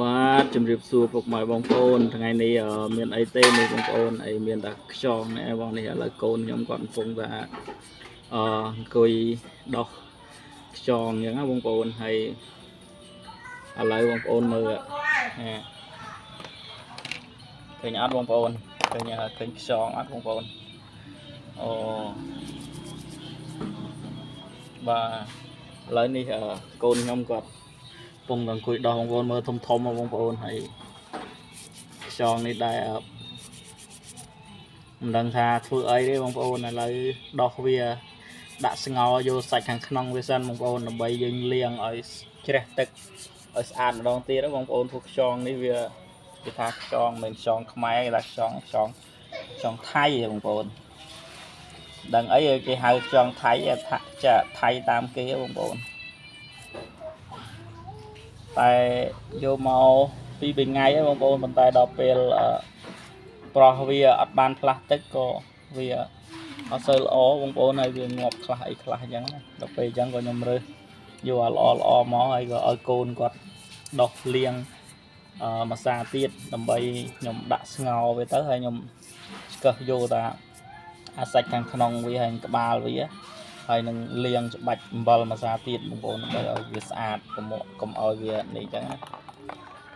បាទជំរាបសួរពុកម៉ែបងប្អូនថ្ងៃនេះមានអីទេនេះបងប្អូនអីមានតែខ្យងនេះបងនេះឥឡូវកូនខ្ញុំគាត់កំពុងតែអង្គុយដោះខ្យងអញ្ចឹងណាបងប្អូនហើយឥឡូវបងប្អូនមើលឃើញអត់បងប្អូនឃើញខ្យងអត់បងប្អូនអូបាទឥឡូវនេះកូនខ្ញុំគាត់កំពុងតែអង្គុយដោះបងប្អូនមើលធំបងប្អូនហើយខ្យងនេះដែរមិនដឹងថាធ្វើអីទេបងប្អូនឥឡូវដោះវាដាក់ស្ងោរយកសាច់ខាងក្នុងវាសិនបងប្អូនដើម្បីយើងលាងឲ្យជ្រះទឹកឲ្យស្អាតម្ដងទៀតបងប្អូនព្រោះខ្យងនេះវាគេថាខ្យងមិនខ្យងខ្មែរគេថាខ្យងថៃបងប្អូនដឹងអីគេហៅខ្យងថៃចាថៃតាមគេបងប្អូនតែយកមកពី3ថ្ងៃហ្នឹងបងប្អូនប៉ុន្តែដល់ពេលប្រោះវាអត់បានផ្លាស់ទឹកក៏វាអត់សូវល្អបងប្អូនហើយវាងាប់ខ្លះអីខ្លះអញ្ចឹងដល់ពេលអញ្ចឹងក៏ខ្ញុំរើសយកល្អមកហើយក៏ឲ្យកូនគាត់ដោះលាងម្សៅទៀតដើម្បីខ្ញុំដាក់ស្ងោរវាទៅហើយខ្ញុំស្កឹសយកតាអាសាច់ខាងក្នុងវាហើយក្បាលវាហើយនឹងលាងច្បាច់អំបិលម្សៅទៀតបងប្អូនដើម្បីឲ្យវាស្អាតកុំឲ្យវានេះអញ្ចឹងណា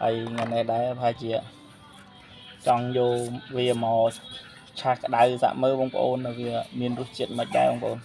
ហើយថ្ងៃនេះដែរប្រហែលជាចង់យកវាមកឆាក្តៅសាក់មើលបងប្អូនវាមានរសជាតិមិនដែរបងប្អូន